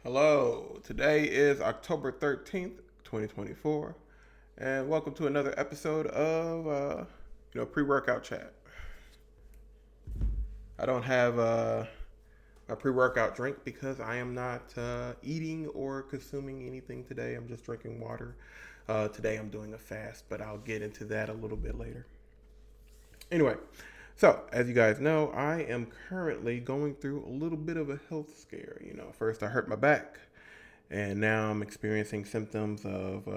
Hello, today is October 13th, 2024, and welcome to another episode of pre-workout chat. I don't have a pre-workout drink because I am not eating or consuming anything today. I'm just drinking water. Today I'm doing a fast, but I'll get into that a little bit later. Anyway, so as you guys know, I am currently going through a little bit of a health scare. First I hurt my back, and now I'm experiencing symptoms of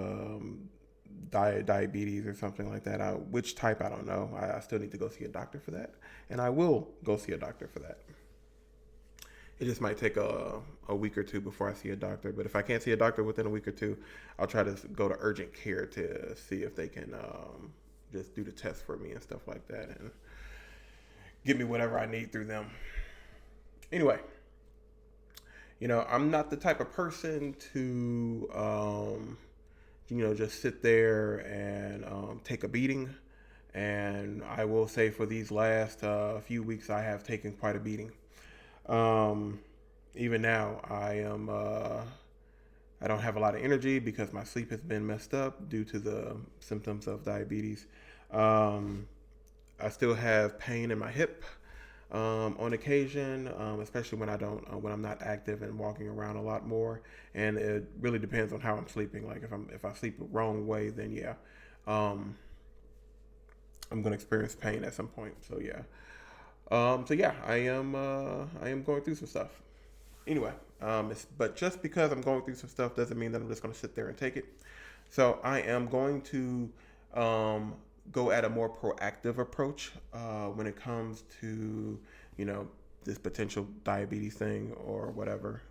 diabetes or something like that. Which type, I don't know. I still need to go see a doctor for that, and I will go see a doctor for that. It just might take a week or two before I see a doctor. But if I can't see a doctor within a week or two, I'll try to go to urgent care to see if they can just do the test for me and stuff like that and give me whatever I need through them. Anyway, I'm not the type of person to, just sit there and take a beating. And I will say for these last few weeks, I have taken quite a beating. Even now, I don't have a lot of energy because my sleep has been messed up due to the symptoms of diabetes. I still have pain in my hip on occasion, especially when when I'm not active and walking around a lot more. And it really depends on how I'm sleeping. Like if I sleep the wrong way, then yeah, I'm gonna experience pain at some point. So yeah. I am going through some stuff. Anyway, but just because I'm going through some stuff doesn't mean that I'm just going to sit there and take it. So I am going to go at a more proactive approach when it comes to, this potential diabetes thing or whatever.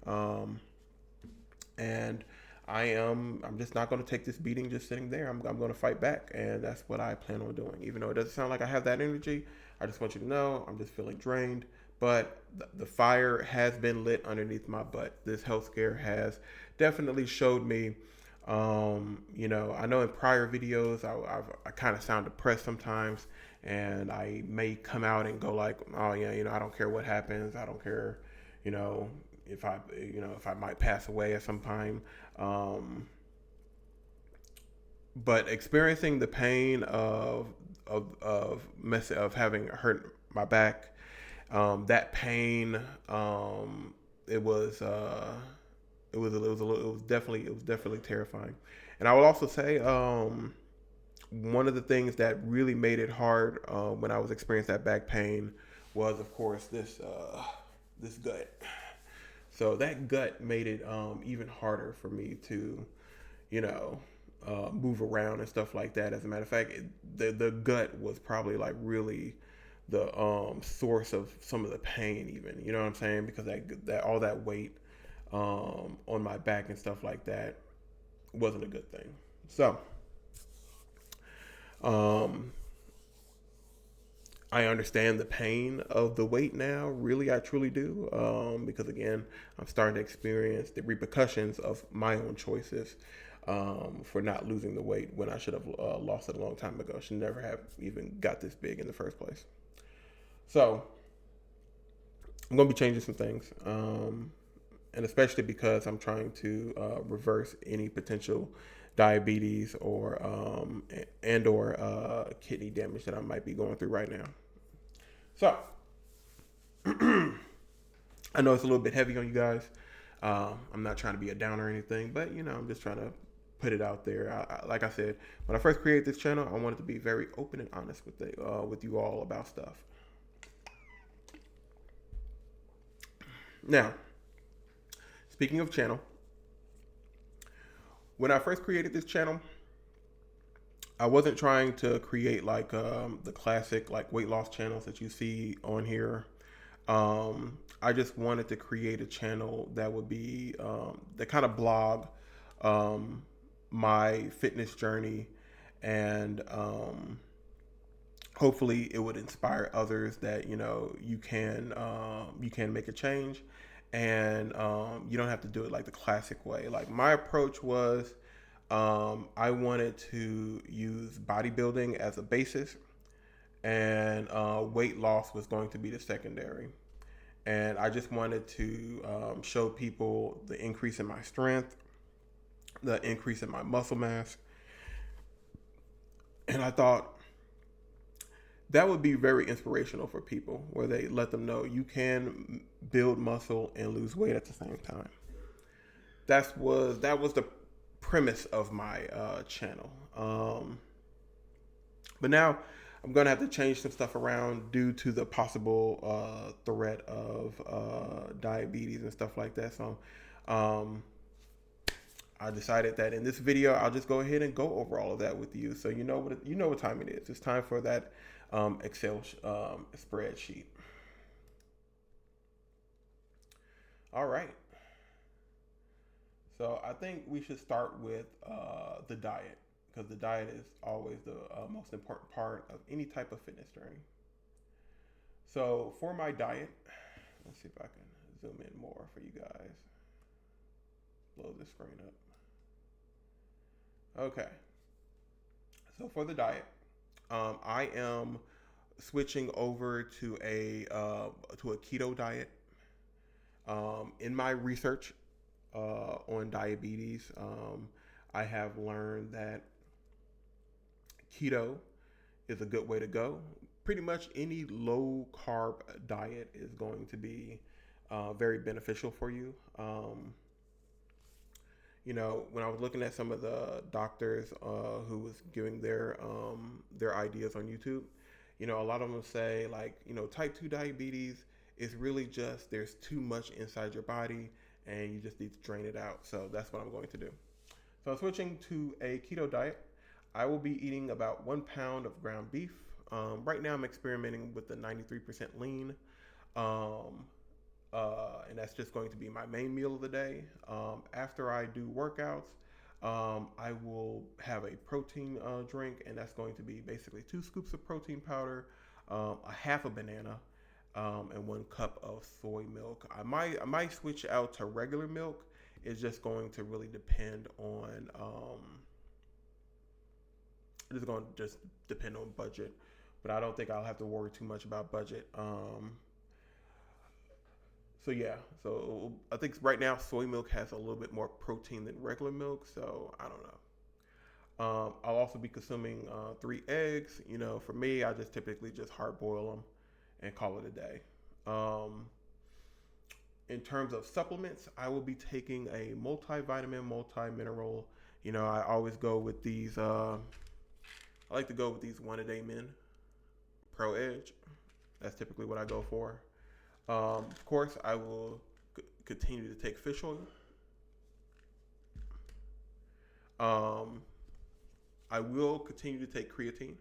And I'm just not going to take this beating just sitting there. I'm going to fight back, and that's what I plan on doing. Even though it doesn't sound like I have that energy, I just want you to know I'm just feeling drained. But the fire has been lit underneath my butt. This health scare has definitely showed me. I know in prior videos I kind of sound depressed sometimes, and I may come out and go like, oh yeah, I don't care what happens. I don't care, you know, if I might pass away at some time. But experiencing the pain of having hurt my back, that pain, it was it was definitely terrifying. And I will also say, one of the things that really made it hard when I was experiencing that back pain was, of course, this gut. So that gut made it even harder for me to, you know, move around and stuff like that. As a matter of fact, the gut was probably like really the source of some of the pain, even. You know what I'm saying? Because that all that weight on my back and stuff like that wasn't a good thing. So, um, I understand the pain of the weight now. Really, I truly do. Because again, I'm starting to experience the repercussions of my own choices for not losing the weight when I should have lost it a long time ago. Should never have even got this big in the first place. So, I'm going to be changing some things. And especially because I'm trying to reverse any potential diabetes or kidney damage that I might be going through right now. So I know it's a little bit heavy on you guys. I'm not trying to be a downer or anything, but I'm just trying to put it out there. Like I said, when I first created this channel, I wanted to be very open and honest with you all about stuff. Now, speaking of channel, when I first created this channel, I wasn't trying to create like the classic like weight loss channels that you see on here. I just wanted to create a channel that would be the kind of blog my fitness journey, and hopefully it would inspire others that you can make a change, and you don't have to do it like the classic way. Like my approach was, I wanted to use bodybuilding as a basis, and weight loss was going to be the secondary. And I just wanted to show people the increase in my strength, the increase in my muscle mass. And I thought that would be very inspirational for people, where they let them know you can build muscle and lose weight at the same time. That was the premise of my channel. But now I'm gonna have to change some stuff around due to the possible threat of diabetes and stuff like that. So um, I decided that in this video I'll just go ahead and go over all of that with you, so you know what time it is. It's time for that Excel spreadsheet. All right. So I think we should start with the diet, because the diet is always the most important part of any type of fitness journey. So for my diet, let's see if I can zoom in more for you guys. Blow this screen up. Okay. So for the diet, I am switching over to a keto diet. In my research on diabetes, I have learned that keto is a good way to go. Pretty much any low carb diet is going to be very beneficial for you. When I was looking at some of the doctors who was giving their ideas on YouTube, a lot of them say, like, type 2 diabetes is really just there's too much inside your body and you just need to drain it out. So that's what I'm going to do. So switching to a keto diet, I will be eating about 1 pound of ground beef. Right now I'm experimenting with the 93% lean. And that's just going to be my main meal of the day. After I do workouts, I will have a protein drink, and that's going to be basically 2 scoops of protein powder, a half a banana, and 1 cup of soy milk. I might switch out to regular milk. It's just going to really depend on it's going to just depend on budget, but I don't think I'll have to worry too much about budget. So I think right now soy milk has a little bit more protein than regular milk, so I don't know. I'll also be consuming 3 eggs. For me, I just typically just hard boil them and call it a day. In terms of supplements, I will be taking a multivitamin, multi-mineral. I always go with these. I like to go with these 1 a day men Pro Edge. That's typically what I go for. Of course, I will continue to take fish oil. I will continue to take creatine.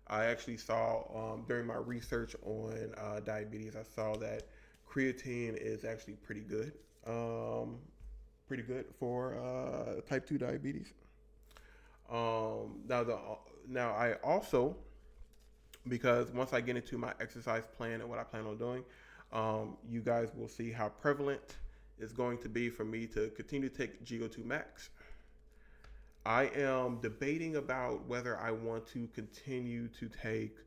I actually saw during my research on diabetes, I saw that creatine is actually pretty good. Pretty good for type 2 diabetes. Now I also, because once I get into my exercise plan and what I plan on doing, you guys will see how prevalent it's going to be for me to continue to take GO2 Max. I am debating about whether I want to continue to take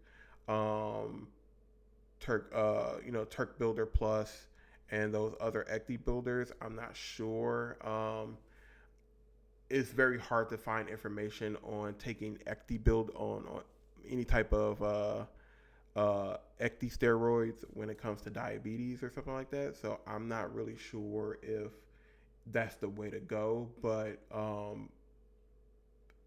Turk Builder Plus and those other EcdiBuilders. I'm not sure. It's very hard to find information on taking EcdiBuild on any type of ecdi steroids when it comes to diabetes or something like that. So I'm not really sure if that's the way to go. But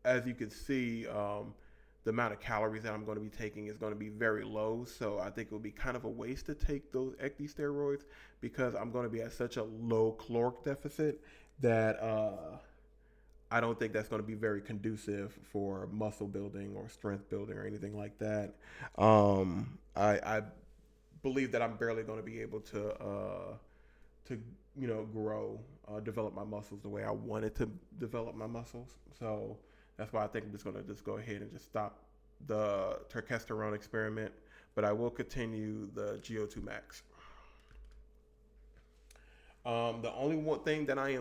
as you can see, the amount of calories that I'm going to be taking is going to be very low. So I think it would be kind of a waste to take those ecdi steroids, because I'm going to be at such a low caloric deficit that I don't think that's going to be very conducive for muscle building or strength building or anything like that. I believe that I'm barely going to be able to grow, develop my muscles the way I wanted to develop my muscles. So that's why I think I'm just going to go ahead and just stop the testosterone experiment, but I will continue the GO2 Max. The only one thing that I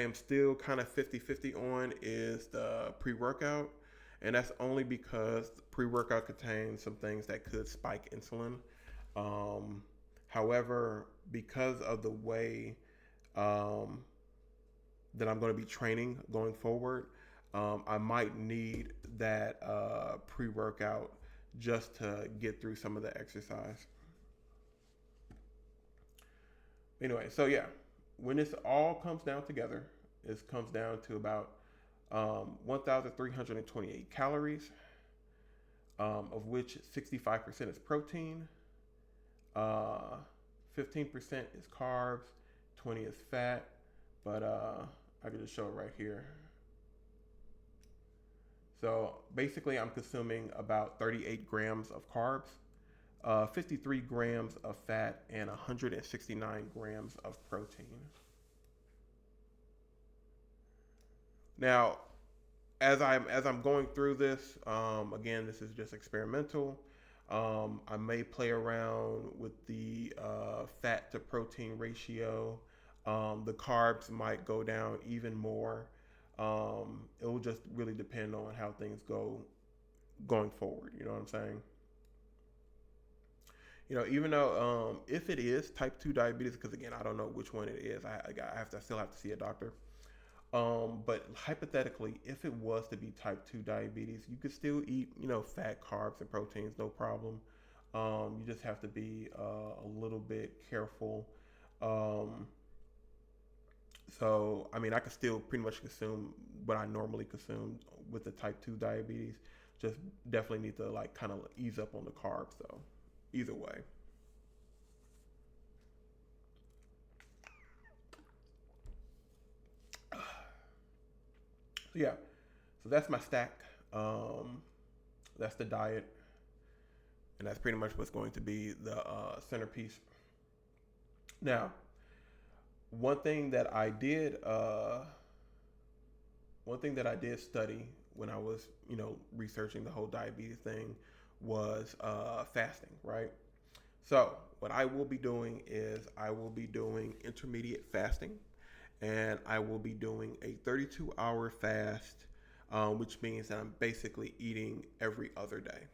am still kind of 50-50 on is the pre-workout, and that's only because pre-workout contains some things that could spike insulin. However, because of the way um, that I'm going to be training going forward, I might need that pre-workout just to get through some of the exercise. Anyway, so yeah, when this all comes down together, it comes down to about 1,328 calories, of which 65% is protein, uh, 15% is carbs, 20 is fat, but I can just show it right here. So basically, I'm consuming about 38 grams of carbs, 53 grams of fat, and 169 grams of protein. Now, as I'm going through this, again, this is just experimental. I may play around with the fat to protein ratio. The carbs might go down even more. It will just really depend on how things go going forward. You know what I'm saying? Even though if it is type 2 diabetes, because again, I don't know which one it is, I still have to see a doctor. But hypothetically, if it was to be type 2 diabetes, you could still eat, fat, carbs, and proteins, no problem. You just have to be a little bit careful. Um, so, I mean, I could still pretty much consume what I normally consume with the type 2 diabetes. Just definitely need to, like, kind of ease up on the carbs, though. Either way. So, yeah. So, that's my stack. That's the diet. And that's pretty much what's going to be the centerpiece. Now, one thing that I did, one thing that I did study when I was, researching the whole diabetes thing was fasting, right? So, what I will be doing is I will be doing intermediate fasting, and I will be doing a 32-hour fast, which means that I'm basically eating every other day.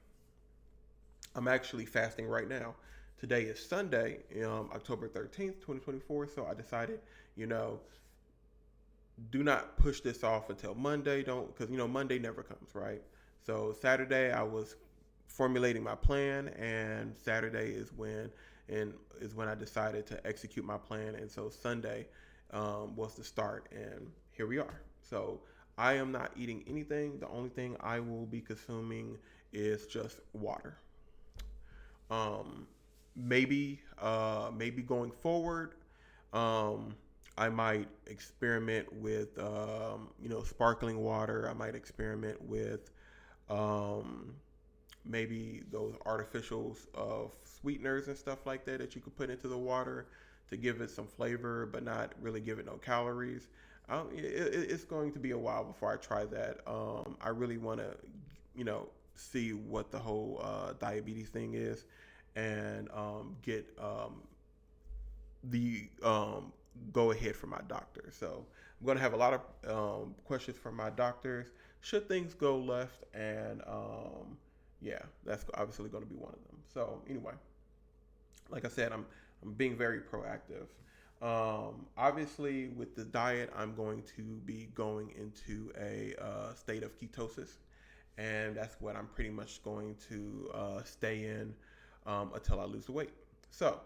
I'm actually fasting right now. Today is Sunday, October 13th, 2024. So I decided, you know, do not push this off until Monday. Don't, because, Monday never comes, right? So Saturday I was formulating my plan, and Saturday is when I decided to execute my plan. And so Sunday was the start, and here we are. So I am not eating anything. The only thing I will be consuming is just water. Um, maybe going forward, um, I might experiment with sparkling water. I might experiment with um, maybe those artificial sweeteners and stuff like that you could put into the water to give it some flavor, but not really give it no calories. It's going to be a while before I try that. I really want to, see what the whole diabetes thing is, and get the go ahead from my doctor. So I'm going to have a lot of questions from my doctors should things go left, and yeah, that's obviously going to be one of them. So anyway, like I said, I'm being very proactive. Obviously, with the diet, I'm going to be going into a state of ketosis, and that's what I'm pretty much going to stay in until I lose the weight. So,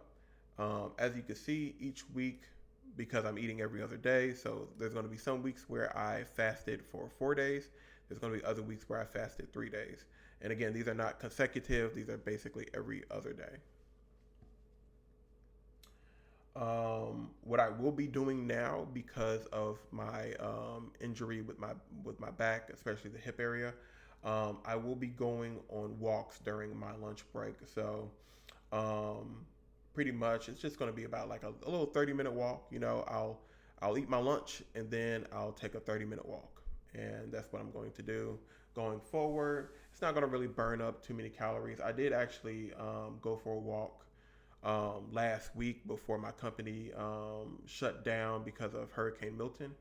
as you can see, each week, because I'm eating every other day, so there's going to be some weeks where I fasted for 4 days. There's going to be other weeks where I fasted 3 days. And again, these are not consecutive, these are basically every other day. What I will be doing now, because of my injury with my back, especially the hip area, I will be going on walks during my lunch break. So, pretty much, it's just going to be about like a little 30-minute walk. I'll eat my lunch, and then I'll take a 30-minute walk, and that's what I'm going to do going forward. It's not going to really burn up too many calories. I did actually go for a walk last week before my company shut down because of Hurricane Milton.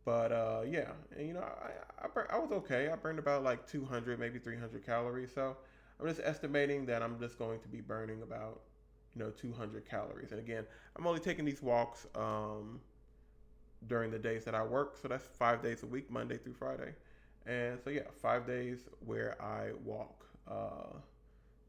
But yeah, and I was okay. I burned about like 200, maybe 300 calories. So I'm just estimating that I'm just going to be burning about, 200 calories. And again, I'm only taking these walks during the days that I work. So that's 5 days a week, Monday through Friday. And so, yeah, 5 days where I walk.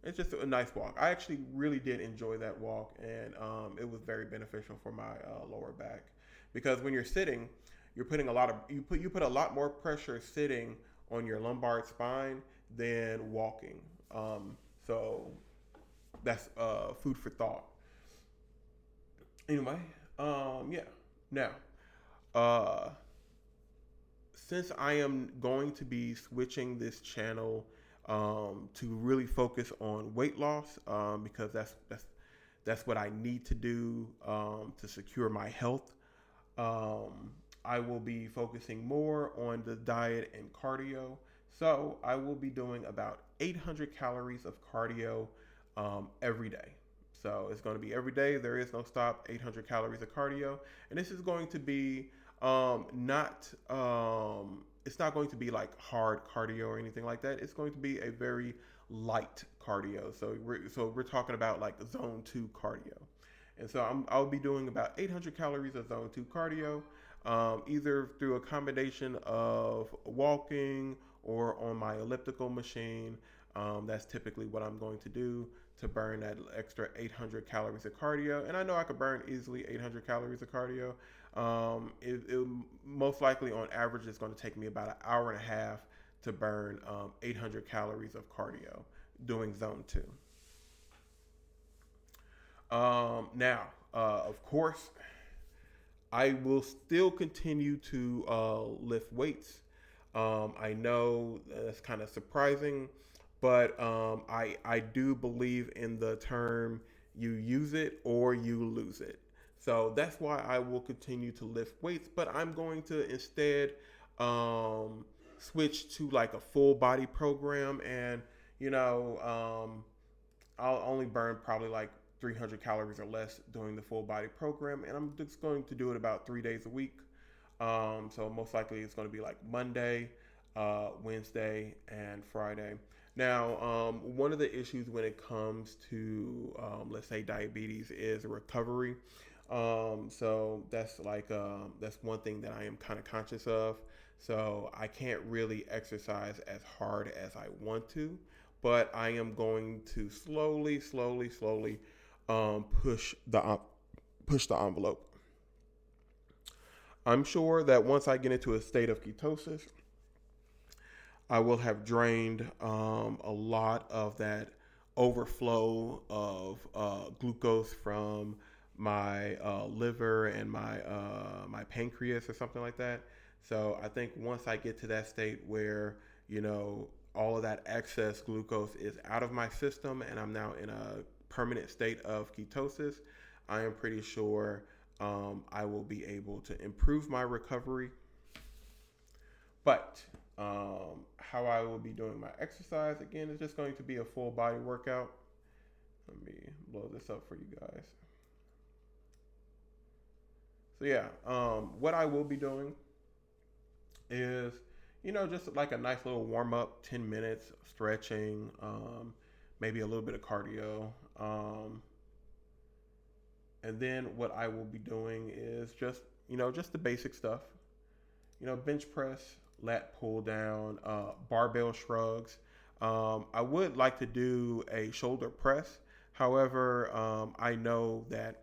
It's just a nice walk. I actually really did enjoy that walk, and it was very beneficial for my lower back, because when you're sitting, you're putting you put a lot more pressure sitting on your lumbar spine than walking. So that's food for thought. Anyway, yeah. Now, uh, since I am going to be switching this channel to really focus on weight loss, because that's what I need to do to secure my health. I will be focusing more on the diet and cardio. So I will be doing about 800 calories of cardio every day. So it's going to be every day. There is no stop. 800 calories of cardio, and this is going to be not. It's not going to be like hard cardio or anything like that. It's going to be a very light cardio. So we're talking about like zone 2 cardio. And so I'll be doing about 800 calories of zone 2 cardio, either through a combination of walking or on my elliptical machine. That's typically what I'm going to do to burn that extra 800 calories of cardio. And I know I could burn easily 800 calories of cardio. It most likely on average is going to take me about an hour and a half to burn 800 calories of cardio doing zone 2. Now, of course, I will still continue to lift weights. I know that's kind of surprising, but I do believe in the term you use it or you lose it. So that's why I will continue to lift weights, but I'm going to instead switch to like a full body program, and I'll only burn probably like 300 calories or less doing the full body program, and I'm just going to do it about 3 days a week. So most likely it's going to be like Monday, Wednesday, and Friday. Now, one of the issues when it comes to, let's say, diabetes is recovery. So that's one thing that I am kind of conscious of. So I can't really exercise as hard as I want to, but I am going to slowly push the envelope. I'm sure that once I get into a state of ketosis, I will have drained a lot of that overflow of glucose from my liver and my pancreas or something like that. So I think once I get to that state where all of that excess glucose is out of my system and I'm now in a permanent state of ketosis, I am pretty sure I will be able to improve my recovery. But how I will be doing my exercise, again, is just going to be a full body workout. Let me blow this up for you guys. So yeah, what I will be doing is, just like a nice little warm up, 10 minutes, stretching, maybe a little bit of cardio. And then what I will be doing is just the basic stuff. Bench press, lat pull down, barbell shrugs. I would like to do a shoulder press. However, I know that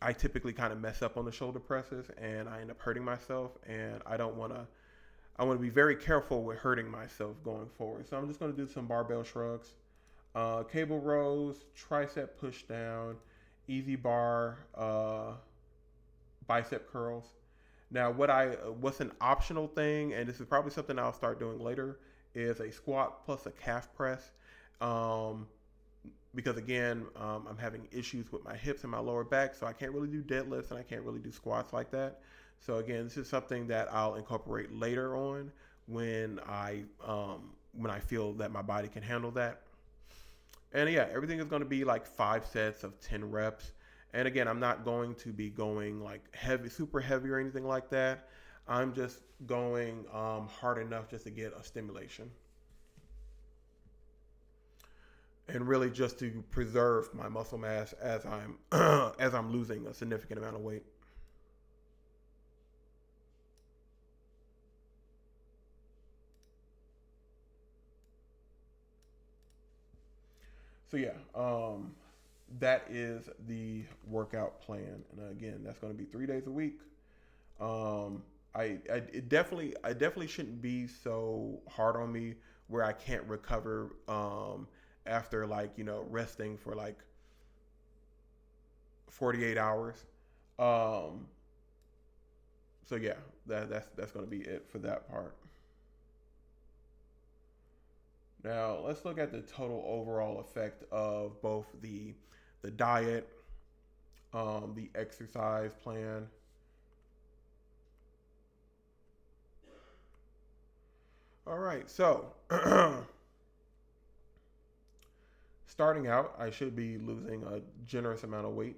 I typically kind of mess up on the shoulder presses and I end up hurting myself, and I want to be very careful with hurting myself going forward. So I'm just going to do some barbell shrugs, cable rows, tricep push down, easy bar, bicep curls. Now, what's an optional thing, and this is probably something I'll start doing later, is a squat plus a calf press. Because again, I'm having issues with my hips and my lower back, so I can't really do deadlifts and I can't really do squats like that. So again, this is something that I'll incorporate later on when I feel that my body can handle that. And yeah, everything is going to be like 5 sets of 10 reps. And again, I'm not going to be going like heavy, super heavy or anything like that. I'm just going hard enough just to get a stimulation. and really just to preserve my muscle mass as I'm as I'm losing a significant amount of weight. So yeah, that is the workout plan, and again, that's going to be 3 days a week. Um, I definitely shouldn't be so hard on me where I can't recover after like resting for like 48 hours. Um, so yeah, that's going to be it for that part. Now let's look at the total overall effect of both the diet, the exercise plan. All right, so starting out, I should be losing a generous amount of weight.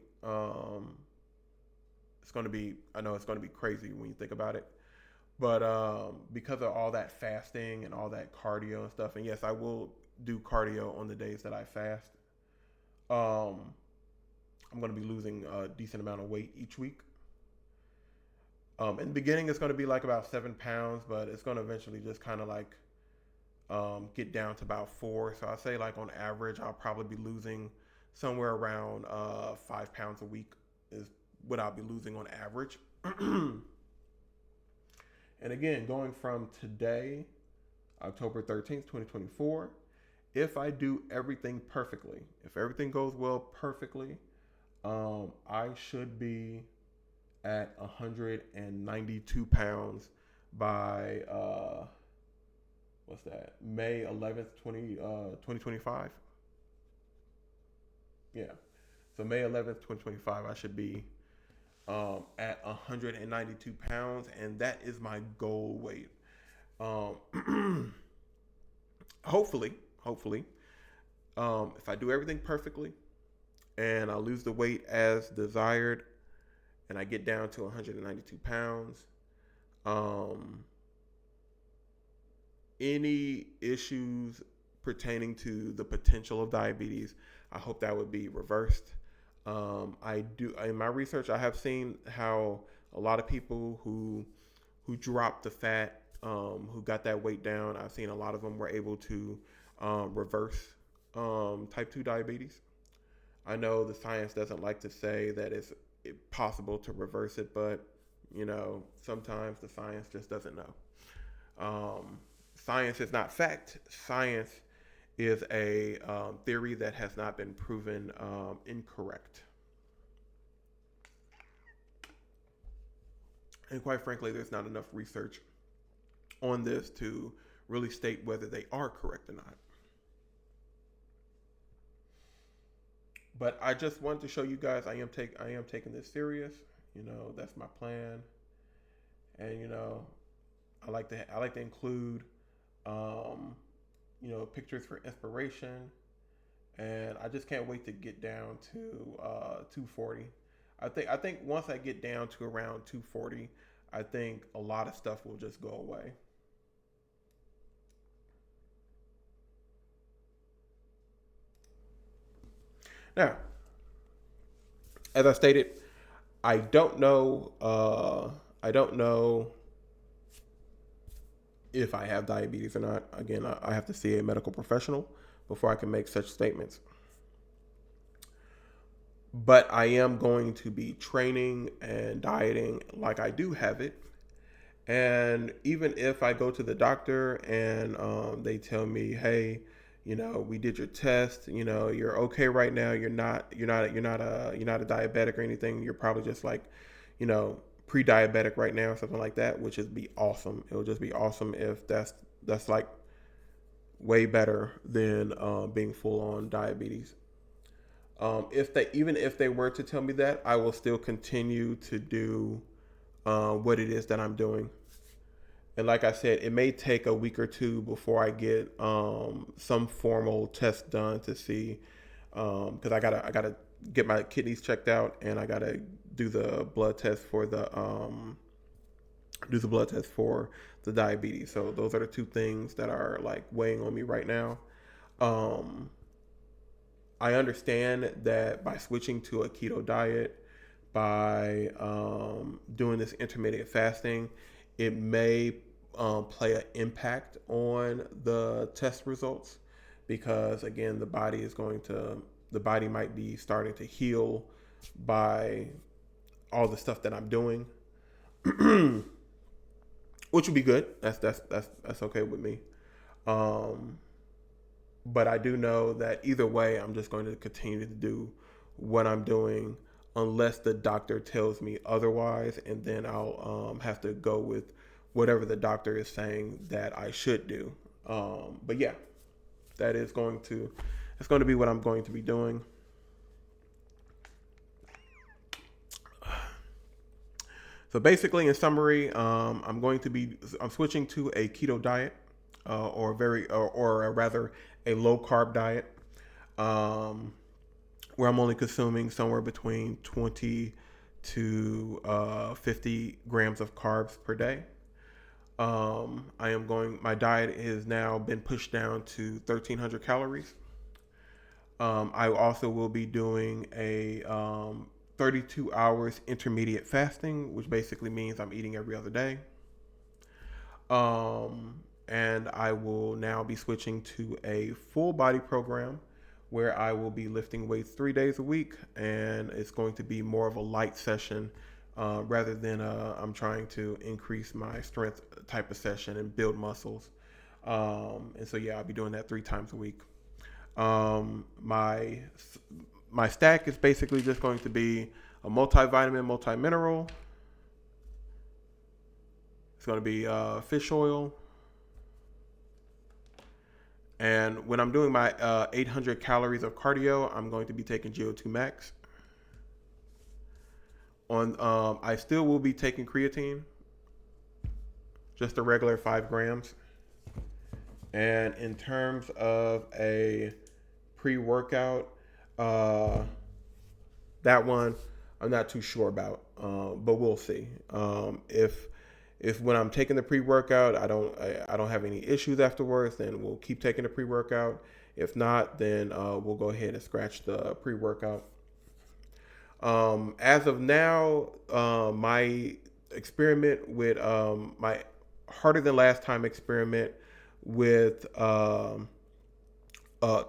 It's going to be, I know it's going to be crazy when you think about it, but because of all that fasting and all that cardio and stuff, and yes, I will do cardio on the days that I fast. Um, I'm going to be losing a decent amount of weight each week. In the beginning, it's going to be like about 7 pounds, but it's going to eventually just kind of like get down to about 4. So I say like on average, I'll probably be losing somewhere around 5 pounds a week is what I'll be losing on average. And again, going from today, October 13th, 2024, if I do everything perfectly, if everything goes well perfectly, I should be at 192 pounds by what's that? May 11th, 2025. Yeah. So May 11th, 2025, I should be at 192 pounds, and that is my goal weight. Um, hopefully, if I do everything perfectly and I lose the weight as desired, and I get down to 192 pounds, um, any issues pertaining to the potential of diabetes, I hope that would be reversed. I do in my research, I have seen how a lot of people who dropped the fat, who got that weight down, I've seen a lot of them were able to reverse type 2 diabetes. I know the science doesn't like to say that it's possible to reverse it, but sometimes the science just doesn't know. Science is not fact. Science is a theory that has not been proven incorrect. And quite frankly, there's not enough research on this to really state whether they are correct or not. But I just wanted to show you guys I am taking this serious. That's my plan, and I like to include um, pictures for inspiration, and I just can't wait to get down to 240. I think once I get down to around 240, I think a lot of stuff will just go away. Now, as I stated, I don't know. I don't know if I have diabetes or not. Again, I have to see a medical professional before I can make such statements. But I am going to be training and dieting like I do have it. And even if I go to the doctor and they tell me, hey, we did your test. You're okay right now. You're not a diabetic or anything. You're probably just like, you know, pre-diabetic right now, something like that, which is be awesome. It would just be awesome if that's like way better than being full on diabetes. If they were to tell me that, I will still continue to do what it is that I'm doing. And like I said, it may take a week or two before I get some formal test done to see, because I gotta get my kidneys checked out, and I gotta do the blood test for the diabetes. So those are the two things that are like weighing on me right now. Um, I understand that by switching to a keto diet, by doing this intermittent fasting, it may play an impact on the test results, because again, the body might be starting to heal by all the stuff that I'm doing, which would be good. That's okay with me. Um, but I do know that either way, I'm just going to continue to do what I'm doing unless the doctor tells me otherwise, and then I'll have to go with whatever the doctor is saying that I should do. But yeah, that is going to it's going to be what I'm going to be doing. So basically, in summary, I'm switching to a keto diet, or rather a low carb diet, um, where I'm only consuming somewhere between 20 to 50 grams of carbs per day. My diet has now been pushed down to 1,300 calories. I also will be doing a 32 hours intermediate fasting, which basically means I'm eating every other day. And I will now be switching to a full body program where I will be lifting weights 3 days a week, and it's going to be more of a light session rather than I'm trying to increase my strength type of session and build muscles. And so yeah, I'll be doing that 3 times a week. My stack is basically just going to be a multivitamin, multi-mineral. It's going to be fish oil. And when I'm doing my 800 calories of cardio, I'm going to be taking GO2 Max. I still will be taking creatine, just a regular 5 grams. And in terms of a pre-workout, that one I'm not too sure about, but we'll see. If when I'm taking the pre-workout, I don't have any issues afterwards, then we'll keep taking the pre-workout. If not, then we'll go ahead and scratch the pre-workout. As of now, my experiment with my harder than last time experiment with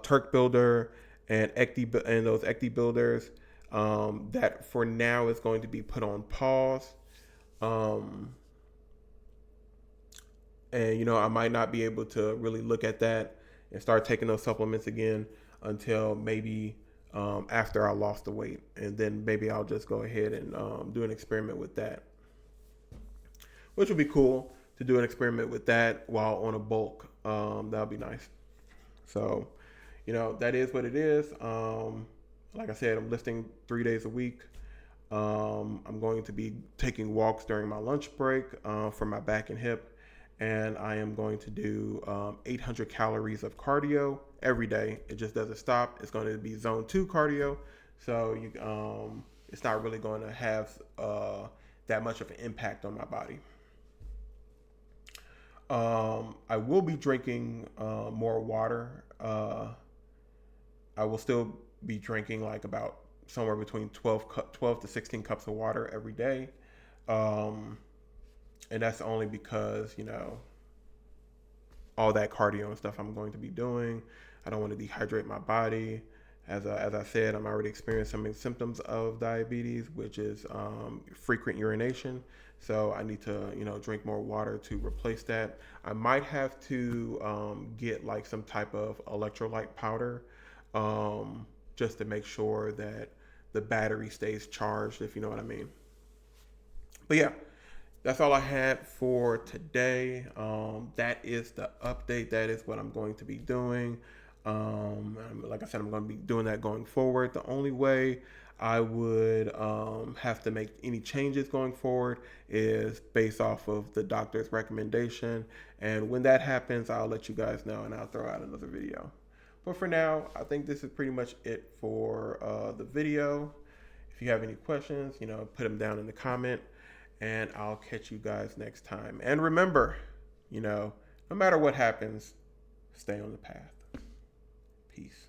Turk Builder and those EcdiBuilders, that for now is going to be put on pause. And I might not be able to really look at that and start taking those supplements again until maybe after I lost the weight, and then maybe I'll just go ahead and do an experiment with that, which would be cool to do an experiment with that while on a bulk. That would be nice. So, that is what it is. Like I said, I'm lifting 3 days a week. I'm going to be taking walks during my lunch break for my back and hip. And I am going to do 800 calories of cardio every day. It just doesn't stop. It's going to be zone 2 cardio. So it's not really going to have that much of an impact on my body. I will be drinking more water. I will still be drinking like about somewhere between 12 to 16 cups of water every day. And that's only because, all that cardio and stuff I'm going to be doing. I don't want to dehydrate my body. As I said, I'm already experiencing some symptoms of diabetes, which is frequent urination. So I need to, drink more water to replace that. I might have to get like some type of electrolyte powder, just to make sure that the battery stays charged, if you know what I mean. But yeah, that's all I had for today. That is the update. That is what I'm going to be doing. Like I said, I'm going to be doing that going forward. The only way I would have to make any changes going forward is based off of the doctor's recommendation. And when that happens, I'll let you guys know, and I'll throw out another video. But for now, I think this is pretty much it for the video. If you have any questions, put them down in the comment. And I'll catch you guys next time. And remember, no matter what happens, stay on the path. Peace.